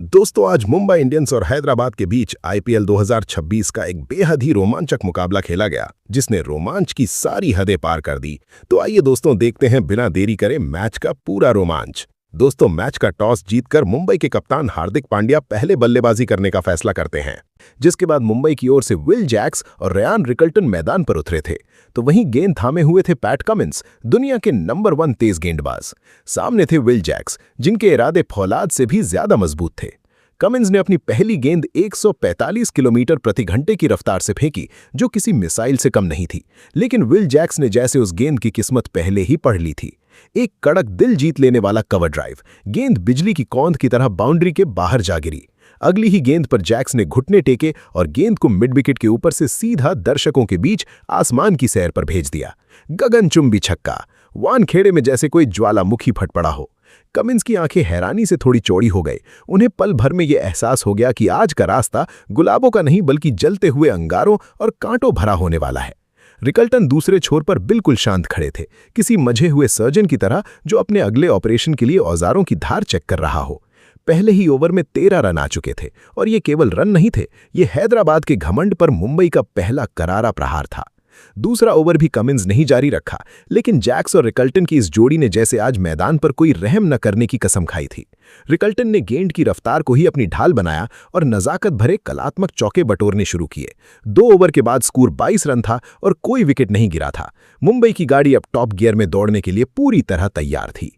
दोस्तों आज मुंबई इंडियंस और हैदराबाद के बीच आईपीएल 2026 का एक बेहद ही रोमांचक मुकाबला खेला गया जिसने रोमांच की सारी हदें पार कर दी। तो आइए दोस्तों देखते हैं बिना देरी करे मैच का पूरा रोमांच। दोस्तों मैच का टॉस जीतकर मुंबई के कप्तान हार्दिक पांड्या पहले बल्लेबाजी करने का फैसला करते हैं, जिसके बाद मुंबई की ओर से विल जैक्स और रयान रिकल्टन मैदान पर उतरे थे। तो वहीं गेंद थामे हुए थे पैट कमिंस, दुनिया के नंबर 1 तेज गेंदबाज। सामने थे विल जैक्स, जिनके इरादे फौलाद से भी ज्यादा मजबूत थे। कमिंस ने अपनी पहली गेंद 145 किलोमीटर प्रति घंटे की रफ्तार से फेंकी, जो किसी मिसाइल से कम नहीं थी। लेकिन विल जैक्स ने जैसे उस गेंद की किस्मत पहले ही पढ़ ली थी। एक कड़क दिल जीत लेने वाला कवर ड्राइव, गेंद बिजली की कौंध की तरह बाउंड्री के बाहर जा गिरी। अगली ही गेंद पर जैक्स ने घुटने टेके और गेंद को मिड विकेट के ऊपर से सीधा दर्शकों के बीच आसमान की सैर पर भेज दिया। गगनचुंबी छक्का, वानखेड़े में जैसे कोई ज्वालामुखी फट पड़ा हो। कमिंस की आंखें हैरानी से थोड़ी चौड़ी हो गई। उन्हें पल भर में यह एहसास हो गया कि आज का रास्ता गुलाबों का नहीं बल्कि जलते हुए अंगारों और कांटों भरा होने वाला है। रिकल्टन दूसरे छोर पर बिल्कुल शांत खड़े थे, किसी मजे हुए सर्जन की तरह जो अपने अगले ऑपरेशन के लिए औजारों की धार चेक कर रहा हो। पहले ही ओवर में 13 रन आ चुके थे और ये केवल रन नहीं थे, ये हैदराबाद के घमंड पर मुंबई का पहला करारा प्रहार था। दूसरा ओवर भी कमिंस नहीं जारी रखा, लेकिन जैक्स और रिकल्टन की इस जोड़ी ने जैसे आज मैदान पर कोई रहम न करने की कसम खाई थी। रिकल्टन ने गेंद की रफ्तार को ही अपनी ढाल बनाया और नजाकत भरे कलात्मक चौके बटोरने शुरू किए। 2 ओवर के बाद स्कोर 22 रन था और कोई विकेट नहीं गिरा था। मुंबई की गाड़ी अब टॉप गियर में दौड़ने के लिए पूरी तरह तैयार थी।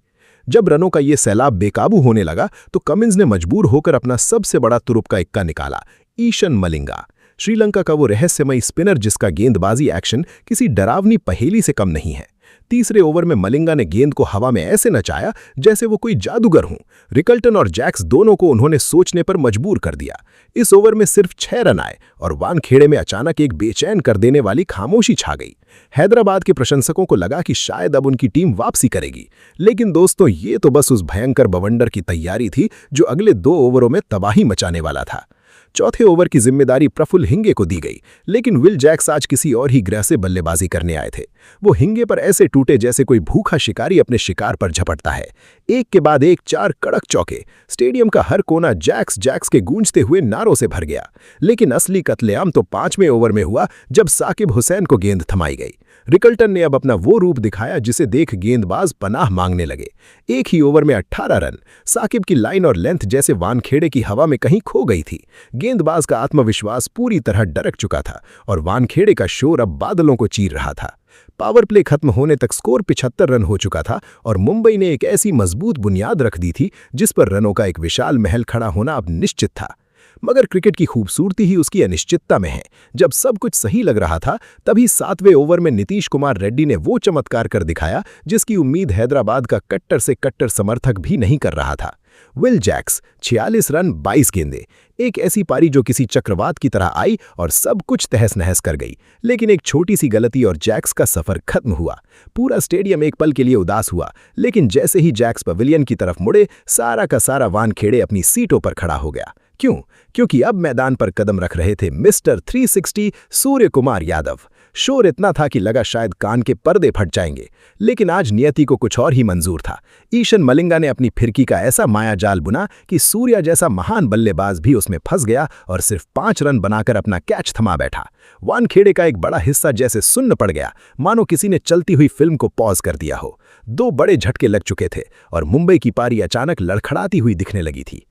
जब रनों का ये सैलाब बेकाबू होने लगा तो कमिंस ने मजबूर होकर अपना सबसे बड़ा तुरुप का इक्का निकाला, ईशन मलिंगा। श्रीलंका का वो रहस्यमयी स्पिनर जिसका गेंदबाजी एक्शन किसी डरावनी पहेली से कम नहीं है। तीसरे ओवर में मलिंगा ने गेंद को हवा में ऐसे नचाया जैसे वो कोई जादूगर हों। रिकल्टन और जैक्स दोनों को उन्होंने सोचने पर मजबूर कर दिया। इस ओवर में सिर्फ 6 रन आए और वानखेड़े में अचानक एक बेचैन कर देने वाली खामोशी छा गई। हैदराबाद के प्रशंसकों को लगा कि शायद अब उनकी टीम वापसी करेगी, लेकिन दोस्तों ये तो बस उस भयंकर बवंडर की तैयारी थी जो अगले 2 ओवरों में तबाही मचाने वाला था। चौथे ओवर की जिम्मेदारी प्रफुल्ल हिंगे को दी गई, लेकिन विल जैक्स आज किसी और ही ग्रह से बल्लेबाजी करने आए थे। वो हिंगे पर ऐसे टूटे जैसे कोई भूखा शिकारी अपने शिकार पर झपटता है। एक के बाद एक 4 कड़क चौके, स्टेडियम का हर कोना जैक्स जैक्स के गूंजते हुए नारों से भर गया। लेकिन असली कत्लेआम तो 5वें ओवर में हुआ जब साकिब हुसैन को गेंद थमाई गई। रिकल्टन ने अब अपना वो रूप दिखाया जिसे देख गेंदबाज पनाह मांगने लगे। एक ही ओवर में 18 रन। साकिब की लाइन और लेंथ जैसे वानखेड़े की हवा में कहीं खो गई थी। गेंदबाज का आत्मविश्वास पूरी तरह डरक चुका था और वानखेड़े का शोर अब बादलों को चीर रहा था। पावर प्ले खत्म होने तक स्कोर 75 रन हो चुका था और मुंबई ने एक ऐसी मजबूत बुनियाद रख दी थी जिस पर रनों का एक विशाल महल खड़ा होना अब निश्चित था। मगर क्रिकेट की खूबसूरती ही उसकी अनिश्चितता में है। जब सब कुछ सही लग रहा था तभी 7वें ओवर में नीतीश कुमार रेड्डी ने वो चमत्कार कर दिखाया जिसकी उम्मीद हैदराबाद का कट्टर से कट्टर समर्थक भी नहीं कर रहा था। विल जैक्स 46 रन 22 गेंदें, एक ऐसी पारी जो किसी चक्रवात की तरह आई और सब कुछ तहस नहस कर गई। लेकिन एक छोटी सी गलती और जैक्स का सफर खत्म हुआ। पूरा स्टेडियम एक पल के लिए उदास हुआ, लेकिन जैसे ही जैक्स पवेलियन की तरफ मुड़े सारा का सारा वानखेड़े अपनी सीटों पर खड़ा हो गया। क्यों? क्योंकि अब मैदान पर कदम रख रहे थे मिस्टर 360 सूर्य कुमार यादव। शोर इतना था कि लगा शायद कान के पर्दे फट जाएंगे, लेकिन आज नियति को कुछ और ही मंजूर था। ईशन मलिंगा ने अपनी फिरकी का ऐसा मायाजाल बुना कि सूर्या जैसा महान बल्लेबाज भी उसमें फंस गया और सिर्फ 5 रन बनाकर अपना कैच थमा बैठा। वानखेड़े का एक बड़ा हिस्सा जैसे सुन्न पड़ गया, मानो किसी ने चलती हुई फिल्म को पॉज कर दिया हो। 2 बड़े झटके लग चुके थे और मुंबई की पारी अचानक लड़खड़ाती हुई दिखने लगी थी।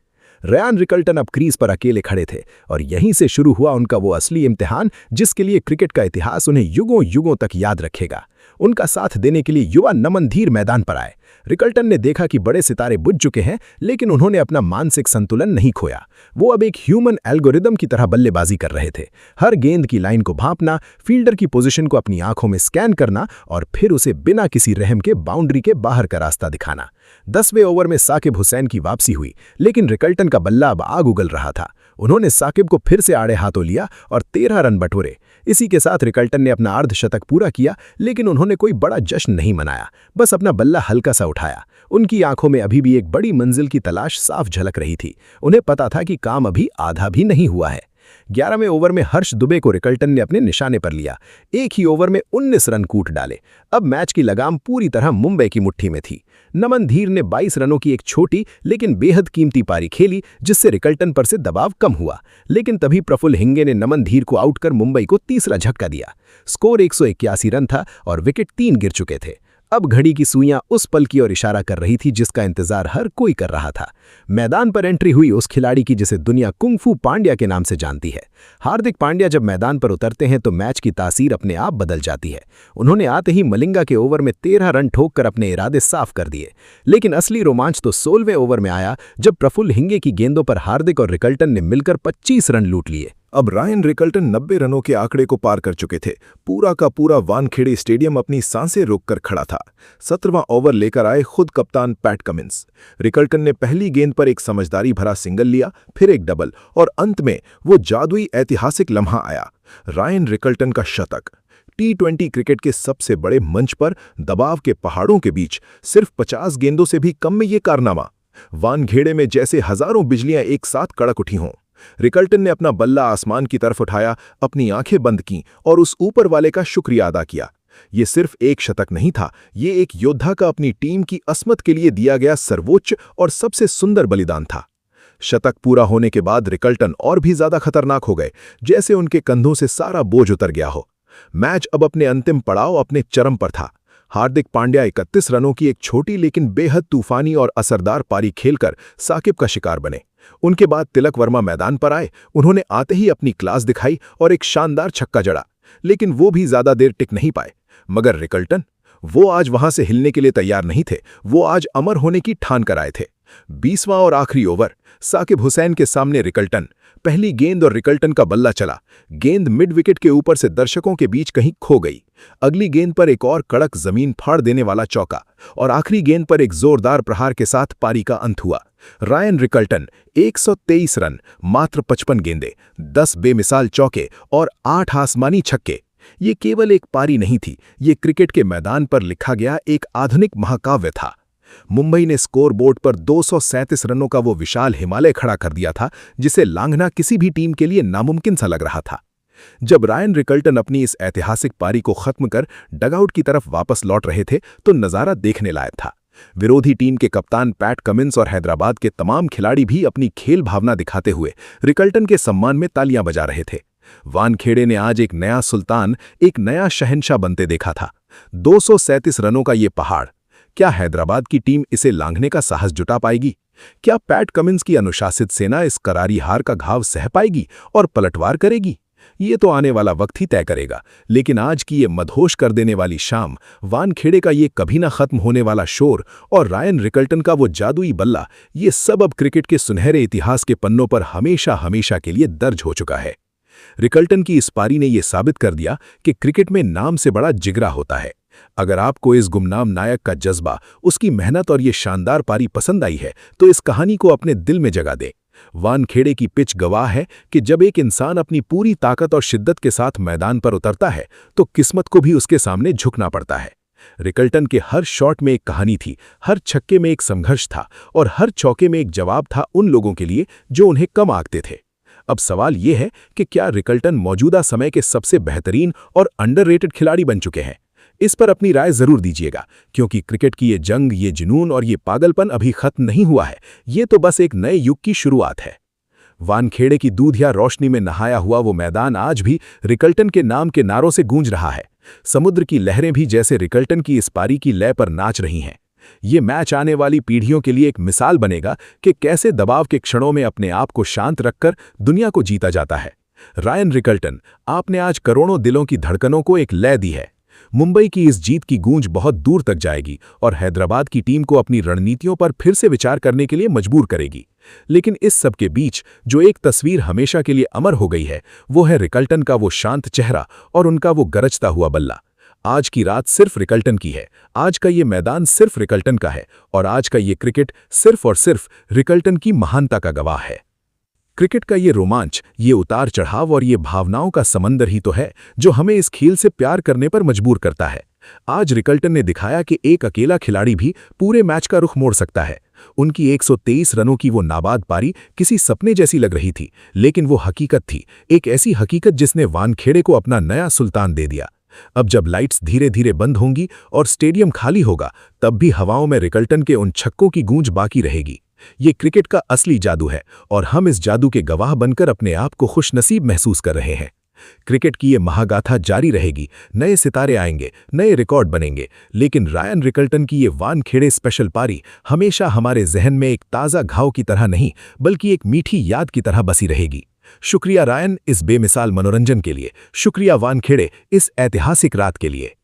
रयान रिकल्टन अब क्रीज पर अकेले खड़े थे और यहीं से शुरू हुआ उनका वो असली इम्तिहान जिसके लिए क्रिकेट का इतिहास उन्हें युगों युगों तक याद रखेगा। उनका साथ देने के लिए युवा नमन धीर मैदान पर आए। रिकल्टन ने देखा कि बड़े सितारे बुझ चुके हैं, लेकिन उन्होंने अपना मानसिक संतुलन नहीं खोया। वो अब एक ह्यूमन एल्गोरिदम की तरह बल्लेबाजी कर रहे थे। हर गेंद की लाइन को भांपना, फील्डर की पोजीशन को अपनी आंखों में स्कैन करना और फिर उसे बिना किसी रहम के बाउंड्री के बाहर का रास्ता दिखाना। 10वें ओवर में साकिब हुसैन की वापसी हुई, लेकिन रिकल्टन का बल्ला अब आग उगल रहा था। उन्होंने साकिब को फिर से आड़े हाथों लिया और 13 रन बटोरे। इसी के साथ रिकल्टन ने अपना अर्धशतक पूरा किया, लेकिन उन्होंने कोई बड़ा जश्न नहीं मनाया, बस अपना बल्ला हल्का सा उठाया। उनकी आंखों में अभी भी एक बड़ी मंजिल की तलाश साफ झलक रही थी। उन्हें पता था कि काम अभी आधा भी नहीं हुआ है। 11वें ओवर में हर्ष दुबे को रिकल्टन ने अपने निशाने पर लिया। एक ही ओवर में 19 रन कूट डाले। अब मैच की लगाम पूरी तरह मुंबई की मुट्ठी में थी। नमन धीर ने 22 रनों की एक छोटी लेकिन बेहद कीमती पारी खेली, जिससे रिकल्टन पर से दबाव कम हुआ। लेकिन तभी प्रफुल्ल हिंगे ने नमन धीर को आउट कर मुंबई को तीसरा झटका दिया। स्कोर 181 रन था और विकेट 3 गिर चुके थे। अब घड़ी की सुइयां उस पल की ओर इशारा कर रही थी जिसका इंतजार हर कोई कर रहा था। मैदान पर एंट्री हुई उस खिलाड़ी की जिसे दुनिया कुंग-फू पांड्या के नाम से जानती है। हार्दिक पांड्या जब मैदान पर उतरते हैं तो मैच की तासीर अपने आप बदल जाती है। उन्होंने आते ही मलिंगा के ओवर में 13 रन ठोककर अपने इरादे साफ कर दिए। लेकिन असली रोमांच तो 16वें ओवर में आया, जब प्रफुल्ल हिंगे की गेंदों पर हार्दिक और रिकल्टन ने मिलकर 25 रन लूट लिए। अब रायन रिकल्टन 90 रनों के आंकड़े को पार कर चुके थे। पूरा का पूरा वानखेड़े स्टेडियम अपनी सांसें रोककर खड़ा था। 17वां ओवर लेकर आए खुद कप्तान पैट कमिंस। रिकल्टन ने पहली गेंद पर एक समझदारी भरा सिंगल लिया, फिर एक डबल, और अंत में वो जादुई ऐतिहासिक लम्हा आया, रायन रिकल्टन का शतक। T20 क्रिकेट के सबसे बड़े मंच पर दबाव के पहाड़ों के बीच सिर्फ 50 गेंदों से भी कम में ये कारनामा। वानखेड़े में जैसे हजारों बिजलियां एक साथ कड़क उठी हों। रिकल्टन ने अपना बल्ला आसमान की तरफ उठाया, अपनी आंखें बंद कीं और उस ऊपर वाले का शुक्रिया अदा किया। ये सिर्फ एक शतक नहीं था, ये एक योद्धा का अपनी टीम की असमत के लिए दिया गया सर्वोच्च और सबसे सुंदर बलिदान था। शतक पूरा होने के बाद रिकल्टन और भी ज्यादा खतरनाक हो गए, जैसे उनके कंधों से सारा बोझ उतर गया हो। मैच अब अपने अंतिम पड़ाव अपने चरम पर था। हार्दिक पांड्या 31 रनों की एक छोटी लेकिन बेहद तूफानी और असरदार पारी खेलकर साकिब का शिकार बने। उनके बाद तिलक वर्मा मैदान पर आए। उन्होंने आते ही अपनी क्लास दिखाई और एक शानदार छक्का जड़ा, लेकिन वो भी ज्यादा देर टिक नहीं पाए। मगर रिकल्टन, वो आज वहां से हिलने के लिए तैयार नहीं थे। वो आज अमर होने की ठान कर आए थे। 20वां और आखिरी ओवर, साकिब हुसैन के सामने रिकल्टन। पहली गेंद और रिकल्टन का बल्ला चला। गेंद मिड विकेट के ऊपर से दर्शकों के बीच कहीं खो गई। अगली गेंद पर एक और कड़क जमीन फाड़ देने वाला चौका, और आखिरी गेंद पर एक जोरदार प्रहार के साथ पारी का अंत हुआ। रायन रिकल्टन 123 रन, मात्र 55 गेंदें, 10 बेमिसाल चौके और 8 आसमानी छक्के। ये केवल एक पारी नहीं थी, ये क्रिकेट के मैदान पर लिखा गया एक आधुनिक महाकाव्य था। मुंबई ने स्कोरबोर्ड पर 237 रनों का वो विशाल हिमालय खड़ा कर दिया था, जिसे लांघना किसी भी टीम के लिए नामुमकिन सा लग रहा था। जब रायन रिकल्टन अपनी इस ऐतिहासिक पारी को खत्म कर डगआउट की तरफ वापस लौट रहे थे तो नजारा देखने लायक था। विरोधी टीम के कप्तान पैट कमिंस और हैदराबाद के तमाम खिलाड़ी भी अपनी खेल भावना दिखाते हुए रिकल्टन के सम्मान में तालियां बजा रहे थे। वानखेड़े ने आज एक नया सुल्तान, एक नया शहंशाह बनते देखा था। 237 रनों का ये पहाड़, क्या हैदराबाद की टीम इसे लांघने का साहस जुटा पाएगी? क्या पैट कमिंस की अनुशासित सेना इस करारी हार का घाव सह पाएगी और पलटवार करेगी? ये तो आने वाला वक्त ही तय करेगा। लेकिन आज की ये मदहोश कर देने वाली शाम, वानखेड़े का ये कभी ना खत्म होने वाला शोर और रायन रिकल्टन का वो जादुई बल्ला, ये सब अब क्रिकेट के सुनहरे इतिहास के पन्नों पर हमेशा हमेशा के लिए दर्ज हो चुका है। रिकल्टन की इस पारी ने यह साबित कर दिया कि क्रिकेट में नाम से बड़ा जिगरा होता है। अगर आपको इस गुमनाम नायक का जज्बा, उसकी मेहनत और ये शानदार पारी पसंद आई है तो इस कहानी को अपने दिल में जगह दें। वानखेड़े की पिच गवाह है कि जब एक इंसान अपनी पूरी ताकत और शिद्दत के साथ मैदान पर उतरता है तो किस्मत को भी उसके सामने झुकना पड़ता है। रिकल्टन के हर शॉट में एक कहानी थी, हर छक्के में एक संघर्ष था और हर चौके में एक जवाब था उन लोगों के लिए जो उन्हें कम आंकते थे। अब सवाल यह है कि क्या रिकल्टन मौजूदा समय के सबसे बेहतरीन और अंडररेटेड खिलाड़ी बन चुके हैं? इस पर अपनी राय जरूर दीजिएगा, क्योंकि क्रिकेट की ये जंग, ये जुनून और ये पागलपन अभी खत्म नहीं हुआ है। ये तो बस एक नए युग की शुरुआत है। वानखेड़े की दूधिया रोशनी में नहाया हुआ वो मैदान आज भी रिकल्टन के नाम के नारों से गूंज रहा है। समुद्र की लहरें भी जैसे रिकल्टन की इस पारी की लय पर नाच रही हैं। ये मैच आने वाली पीढ़ियों के लिए एक मिसाल बनेगा कि कैसे दबाव के क्षणों में अपने आप को शांत रखकर दुनिया को जीता जाता है। रायन रिकल्टन, आपने आज करोड़ों दिलों की धड़कनों को एक लय दी है। मुंबई की इस जीत की गूंज बहुत दूर तक जाएगी और हैदराबाद की टीम को अपनी रणनीतियों पर फिर से विचार करने के लिए मजबूर करेगी। लेकिन इस सब के बीच जो एक तस्वीर हमेशा के लिए अमर हो गई है, वो है रिकल्टन का वो शांत चेहरा और उनका वो गरजता हुआ बल्ला। आज की रात सिर्फ रिकल्टन की है, आज का ये मैदान सिर्फ रिकल्टन का है और आज का ये क्रिकेट सिर्फ और सिर्फ रिकल्टन की महानता का गवाह है। क्रिकेट का ये रोमांच, ये उतार चढ़ाव और ये भावनाओं का समंदर ही तो है जो हमें इस खेल से प्यार करने पर मजबूर करता है। आज रिकल्टन ने दिखाया कि एक अकेला खिलाड़ी भी पूरे मैच का रुख मोड़ सकता है। उनकी 123 रनों की वो नाबाद पारी किसी सपने जैसी लग रही थी, लेकिन वो हकीकत थी, एक ऐसी हकीकत जिसने वानखेड़े को अपना नया सुल्तान दे दिया। अब जब लाइट्स धीरे धीरे बंद होंगी और स्टेडियम खाली होगा, तब भी हवाओं में रिकल्टन के उन छक्कों की गूंज बाकी रहेगी। ये क्रिकेट का असली जादू है और हम इस जादू के गवाह बनकर अपने आप को खुशनसीब महसूस कर रहे हैं। क्रिकेट की ये महागाथा जारी रहेगी, नए सितारे आएंगे, नए रिकॉर्ड बनेंगे, लेकिन रायन रिकल्टन की ये वानखेड़े स्पेशल पारी हमेशा हमारे जहन में एक ताज़ा घाव की तरह नहीं, बल्कि एक मीठी याद की तरह बसी रहेगी। शुक्रिया रायन इस बेमिसाल मनोरंजन के लिए, शुक्रिया वानखेड़े इस ऐतिहासिक रात के लिए।